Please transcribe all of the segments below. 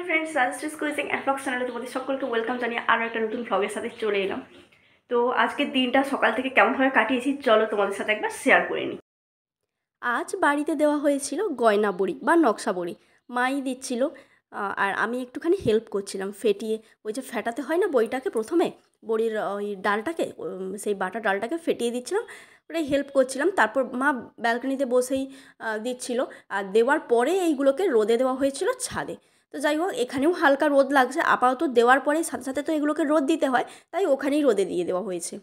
Friends, Rajashree quizzing and blog চ্যানেলে তোমাদের সকলকে ওয়েলকাম জানিয়ে আরও একটা নতুন ব্লগের সাথে চলে এলাম। তো আজকের দিনটা সকাল থেকে কেমনভাবে কাটিয়েছি চলো তোমাদের সাথে একবার শেয়ার করে নিই। আজ বাড়িতে দেওয়া হয়েছিল গয়না বড়ি বা নকশা বড়ি, মাই দিচ্ছিল। আর আমি একটুখানি হেল্প করছিলাম, ফেটিয়ে ওই যে ফেটাতে হয় না বড়িটাকে, প্রথমে বড়ির ওই ডালটাকে, সেই বাটা ডালটাকে ফেটিয়ে দিচ্ছিলাম, ওটাই হেল্প করছিলাম। তারপর মা ব্যালকনিতে বসেই দিচ্ছিল। আর দেওয়ার পরে এইগুলোকে রোদে দেওয়া হয়েছিল ছাদে। তো যাই হোক, এখানেও হালকা রোদ লাগছে আপাতত, দেওয়ার পরে সাথে সাথে তো এগুলোকে রোদ দিতে হয়, তাই ওখানেই রোদে দিয়ে দেওয়া হয়েছে।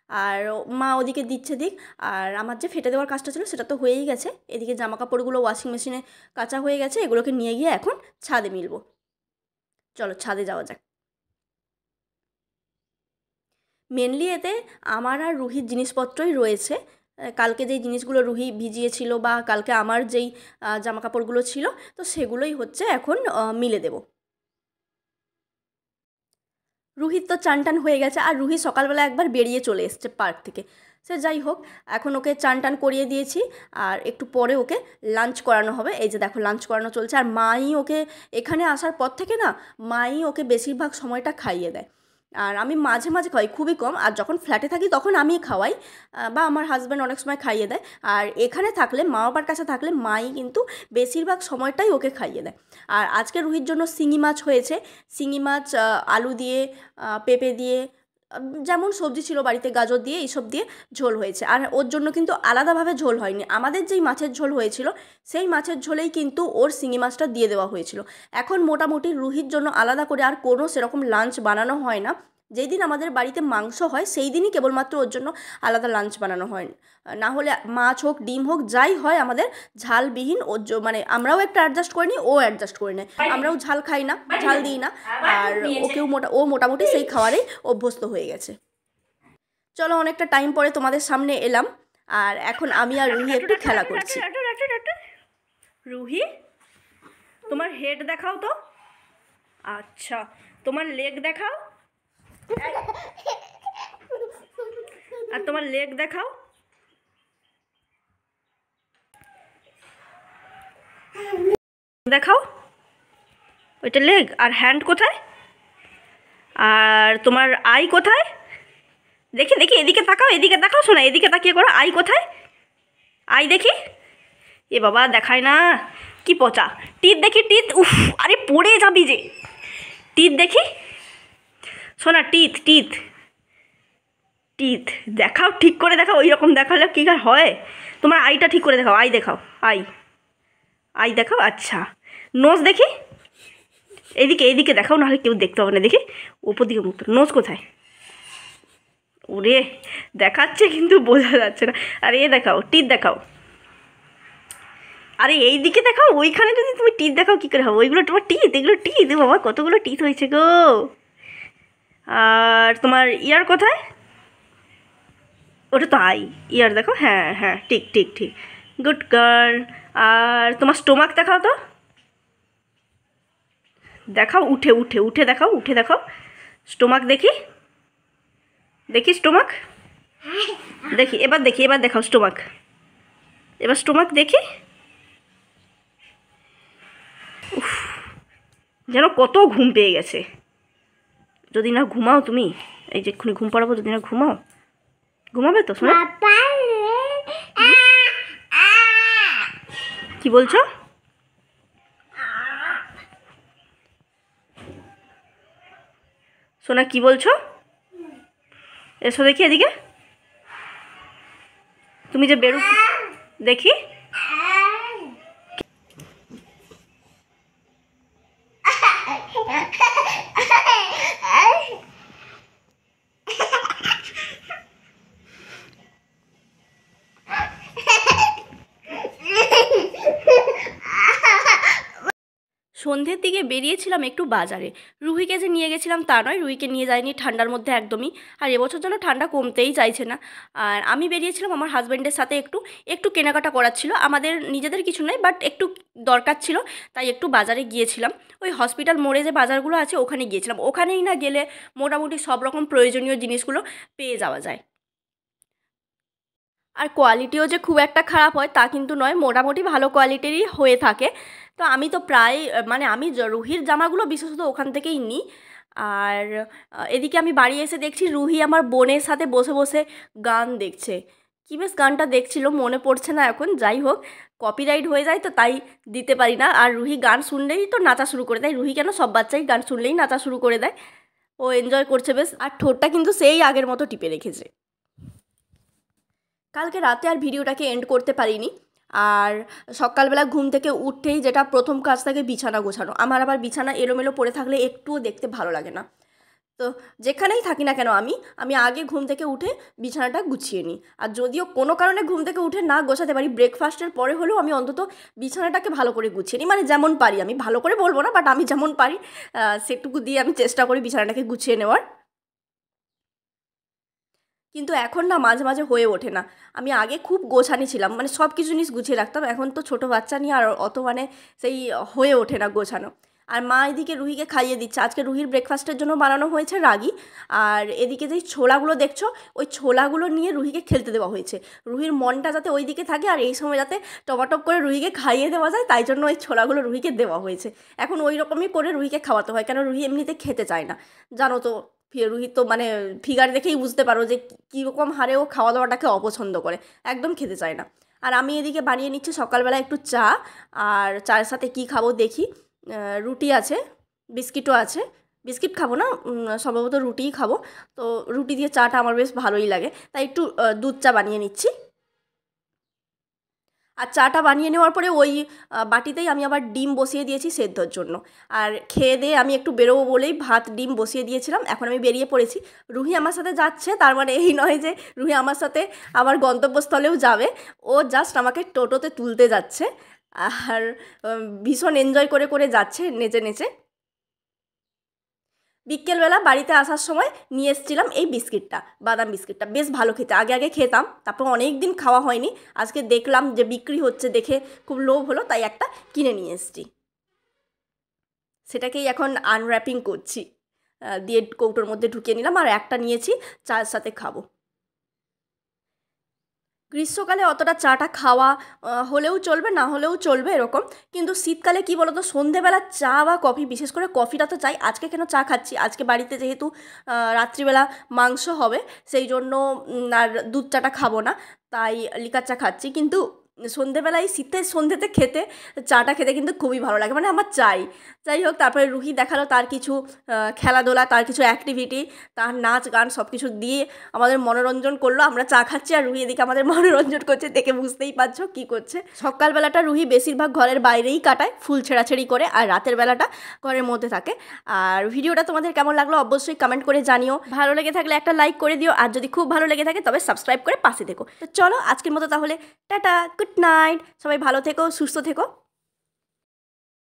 আর মা ওদিকে দিচ্ছে দিক, আর আমার যে ফেটে দেওয়ার কাজটা ছিল সেটা তো হয়েই গেছে। এদিকে জামা কাপড়গুলো ওয়াশিং মেশিনে কাচা হয়ে গেছে, এগুলোকে নিয়ে গিয়ে এখন ছাদে মিলবো। চলো ছাদে যাওয়া যাক। মেনলি এতে আমার আর রুহির জিনিসপত্রই রয়েছে। কালকে যেই জিনিসগুলো রুহি ভিজিয়েছিল বা কালকে আমার যেই জামা কাপড়গুলো ছিল, তো সেগুলোই হচ্ছে এখন মিলে দেবো। রুহির তো চান টান হয়ে গেছে, আর রুহি সকালবেলা একবার বেরিয়ে চলে এসছে পার্ক থেকে। সে যাই হোক, এখন ওকে চান টান করিয়ে দিয়েছি, আর একটু পরে ওকে লাঞ্চ করানো হবে। এই যে দেখো, লাঞ্চ করানো চলছে। আর মাই ওকে এখানে আসার পর থেকে না, মাই ওকে বেশিরভাগ সময়টা খাইয়ে দেয়। আর আমি মাঝে মাঝে খাওয়াই, খুবই কম। আর যখন ফ্ল্যাটে থাকি তখন আমি খাওয়াই, বা আমার হাজব্যান্ড অনেক সময় খাইয়ে দেয়। আর এখানে থাকলে, মা বাবার কাছে থাকলে, মাই কিন্তু বেশিরভাগ সময়টাই ওকে খাইয়ে দেয়। আর আজকে রুহির জন্য শিঙি মাছ হয়েছে। শিঙি মাছ আলু দিয়ে, পেঁপে দিয়ে, যেমন সবজি ছিল বাড়িতে, গাজর দিয়ে, এইসব দিয়ে ঝোল হয়েছে। আর ওর জন্য কিন্তু আলাদাভাবে ঝোল হয়নি। আমাদের যেই মাছের ঝোল হয়েছিল সেই মাছের ঝোলেই কিন্তু ওর শিঙি মাছটা দিয়ে দেওয়া হয়েছিল। এখন মোটামুটি রুহির জন্য আলাদা করে আর কোনো সেরকম লাঞ্চ বানানো হয় না। যেই দিন আমাদের বাড়িতে মাংস হয় সেই দিনই কেবলমাত্র ওর জন্য আলাদা লাঞ্চ বানানো হয়। না হলে মাছ হোক, ডিম হোক, যাই হয় আমাদের ঝালবিহীন। ওর মানে আমরাও একটা অ্যাডজাস্ট করে নিই, ও অ্যাডজাস্ট করে নেয়। আমরাও ঝাল খাই না, ঝাল দিই না। আর ও মোটামুটি সেই খাবারেই অভ্যস্ত হয়ে গেছে। চলো, অনেকটা টাইম পরে তোমাদের সামনে এলাম, আর এখন আমি আর রুহি একটু খেলা করছি। রুহি, তোমার হেড দেখাও তো। আচ্ছা, তোমার লেগ দেখাও। আর তোমার লেগ দেখাও। দেখাও, ওইটা লেগ। আর হ্যান্ড কোথায়? আর তোমার আই কোথায়? দেখি দেখি, এদিকে তাকাও, এদিকে তাকাও, শোনা, এদিকে তাকিয়ে করো। আই কোথায়? আই দেখি। এ বাবা, দেখায় না, কি পচা। টিথ দেখি, টিথ। উফ, আরে পড়ে যাবি যে। টিথ দেখি শোনা, টিথ টিথ টিথ দেখাও, ঠিক করে দেখাও। ওই রকম দেখালে কী আর হয়? তোমার আইটা ঠিক করে দেখাও, আই দেখাও, আই আই দেখাও। আচ্ছা, নোজ দেখি। এদিকে এদিকে দেখাও, নাহলে কেউ দেখতে হবে না। দেখি ওপর দিকে মুখ, নোজ কোথায়? ওরে, দেখাচ্ছে কিন্তু বোঝা যাচ্ছে না। আর এ দেখাও, টিথ দেখাও। আরে এই দিকে দেখাও, ওইখানে যদি তুমি টিথ দেখাও কী করে হবে? ওইগুলো তোমার টিথ, এগুলো টিথ। বাবা, কতগুলো টিথ হয়েছে গো। আর তোমার ইয়ার কোথায়? ওটা তো আই। ইয়ার দেখো, হ্যাঁ হ্যাঁ, ঠিক ঠিক ঠিক, গুড গার্ল। আর তোমার স্টোমাক দেখাও তো, দেখাও, উঠে উঠে উঠে দেখাও, উঠে দেখাও। স্টোমাক দেখি, দেখি স্টোমাক দেখি, এবার দেখি, এবার দেখাও স্টোমাক। এবার স্টোমাক দেখি। উফ, যেন কত ঘুম পেয়ে গেছে। যদি না ঘুমাও তুমি, এই যে এক্ষুনি ঘুম পাড়াবো, যদি না ঘুমাও। ঘুমাবে তো? শোনো, কি বলছো? সোনা, কি বলছো? এসো দেখি এদিকে। তুমি যে বেরু, দেখি। সন্ধ্যের দিকে বেরিয়েছিলাম একটু বাজারে। রুহিকে যে নিয়ে গেছিলাম তা নয়, রুহিকে নিয়ে যাইনি ঠান্ডার মধ্যে একদমই। আর এবছর যেন ঠান্ডা কমতেই চাইছে না। আর আমি বেরিয়েছিলাম আমার হাজব্যান্ডের সাথে, একটু একটু কেনাকাটা করার ছিল। আমাদের নিজেদের কিছু নয়, বাট একটু দরকার ছিল, তাই একটু বাজারে গিয়েছিলাম। ওই হসপিটাল মোড়ে যে বাজারগুলো আছে ওখানে গিয়েছিলাম। ওখানেই না গেলে মোটামুটি সব রকম প্রয়োজনীয় জিনিসগুলো পেয়ে যাওয়া যায়। আর কোয়ালিটিও যে খুব একটা খারাপ হয় তা কিন্তু নয়, মোটামুটি ভালো কোয়ালিটিরই হয়ে থাকে। তো আমি তো প্রায় মানে আমি রুহির জামাগুলো বিশেষত ওখান থেকেই নিই। আর এদিকে আমি বাড়ি এসে দেখছি রুহি আমার বোনের সাথে বসে বসে গান দেখছে। কী বেশ গানটা দেখছিল মনে পড়ছে না এখন, যাই হোক কপিরাইট হয়ে যায় তো তাই দিতে পারি না। আর রুহি গান শুনলেই তো নাচা শুরু করে দেয়, রুহি কেন সব বাচ্চাই গান শুনলেই নাচা শুরু করে দেয়। ও এনজয় করছে বেশ, আর ঠোঁটটা কিন্তু সেই আগের মতো টিপে রেখেছে। কালকে রাতে আর ভিডিওটাকে এন্ড করতে পারিনি। আর সকালবেলা ঘুম থেকে উঠেই যেটা প্রথম কাজ থাকে বিছানা গোছানো। আমার আবার বিছানা এলোমেলো পড়ে থাকলে একটুও দেখতে ভালো লাগে না। তো যেখানেই থাকি না কেন আমি আগে ঘুম থেকে উঠে বিছানাটা গুছিয়ে নিই। আর যদিও কোনো কারণে ঘুম থেকে উঠে না গোছাতে পারি, ব্রেকফাস্টের পরে হলেও আমি অন্তত বিছানাটাকে ভালো করে গুছিয়ে নিই। মানে যেমন পারি, আমি ভালো করে বলবো না, বাট আমি যেমন পারি সেটুকু দিয়ে আমি চেষ্টা করি বিছানাটাকে গুছিয়ে নেওয়ার। কিন্তু এখন না মাঝে মাঝে হয়ে ওঠে না। আমি আগে খুব গোছানি ছিলাম, মানে সব কিছু জিনিস গুছিয়ে রাখতাম। এখন তো ছোটো বাচ্চা নিয়ে আর অত মানে সেই হয়ে ওঠে না গোছানো। আর মা এদিকে রুহিকে খাইয়ে দিচ্ছে। আজকে রুহির ব্রেকফাস্টের জন্য বানানো হয়েছে রাগি। আর এদিকে যেই ছোলাগুলো দেখছো, ওই ছোলাগুলো নিয়ে রুহিকে খেলতে দেওয়া হয়েছে। রুহির মনটা যাতে ওই দিকে থাকে আর এই সময় যাতে টপাটপ করে রুহিকে খাইয়ে দেওয়া যায়, তাই জন্য ওই ছোলাগুলো রুহিকে দেওয়া হয়েছে। এখন ওই রকমই করে রুহিকে খাওয়াতে হয়, কেন রুহি এমনিতে খেতে চায় না। জানো তো রুহি তো মানে ফিগার দেখেই বুঝতে পারো যে কীরকম হারে ও খাওয়া দাওয়াটাকে অপছন্দ করে, একদম খেতে চায় না। আর আমি এদিকে বানিয়ে নিচ্ছি সকালবেলা একটু চা। আর চায়ের সাথে কি খাবো দেখি, রুটি আছে, বিস্কিটও আছে। বিস্কিট খাবো না, সম্ভবত রুটিই খাবো। তো রুটি দিয়ে চাটা আমার বেশ ভালোই লাগে, তাই একটু দুধ চা বানিয়ে নিচ্ছি। আর চাটা বানিয়ে নেওয়ার পরে ওই বাটিতেই আমি আবার ডিম বসিয়ে দিয়েছি সেদ্ধর জন্য। আর খেয়ে দিয়ে আমি একটু বেরোবো বলেই ভাত ডিম বসিয়ে দিয়েছিলাম, এখন আমি বেরিয়ে পড়েছি। রুহি আমার সাথে যাচ্ছে, তার মানে এই নয় যে রুহি আমার সাথে আমার গন্তব্যস্থলেও যাবে। ও জাস্ট আমাকে টোটোতে তুলতে যাচ্ছে। আর ভীষণ এনজয় করে করে যাচ্ছে নেচে নেচে। বিকেলবেলা বাড়িতে আসার সময় নিয়ে এসেছিলাম এই বিস্কিটটা, বাদাম বিস্কিটটা বেশ ভালো খেতে। আগে আগে খেতাম, তারপর অনেক দিন খাওয়া হয়নি। আজকে দেখলাম যে বিক্রি হচ্ছে দেখে খুব লোভ হলো, তাই একটা কিনে নিয়ে এসেছি। সেটাকেই এখন আনর্যাপিং করছি, দিয়ে কৌটোর মধ্যে ঢুকিয়ে নিলাম। আর একটা নিয়েছি চায়ের সাথে খাবো। গ্রীষ্মকালে অতটা চাটা খাওয়া হলেও চলবে, না হলেও চলবে এরকম। কিন্তু শীতকালে কী বলো তো, সন্ধেবেলা চা বা কফি, বিশেষ করে কফিটা তো চাই। আজকে কেন চা খাচ্ছি, আজকে বাড়িতে যেহেতু রাত্রিবেলা মাংস হবে, সেই জন্য আর দুধ চাটা খাবো না, তাই লিকার চা খাচ্ছি। কিন্তু সন্ধেবেলায় শীতের সন্ধেতে খেতে চাটা খেতে কিন্তু খুবই ভালো লাগে, মানে আমার চাই। যাই হোক, তারপরে রুহি দেখালো তার কিছু খেলাধুলা, তার কিছু অ্যাক্টিভিটি, তার নাচ গান সব কিছু দিয়ে আমাদের মনোরঞ্জন করলো। আমরা চা খাচ্ছি আর রুহি এদিকে আমাদের মনোরঞ্জন করছে, দেখে বুঝতেই পারছো কী করছে। সকালবেলাটা রুহি বেশিরভাগ ঘরের বাইরেই কাটায় ফুল ছেঁড়াছেড়ি করে, আর রাতের বেলাটা ঘরের মধ্যে থাকে। আর ভিডিওটা তোমাদের কেমন লাগলো অবশ্যই কমেন্ট করে জানিও। ভালো লেগে থাকলে একটা লাইক করে দিও, আর যদি খুব ভালো লেগে থাকে তবে সাবস্ক্রাইব করে পাশে থেকো। তো চলো আজকের মতো তাহলে টাটা, গুড নাইট, সবাই ভালো থেকো, সুস্থ থেকো।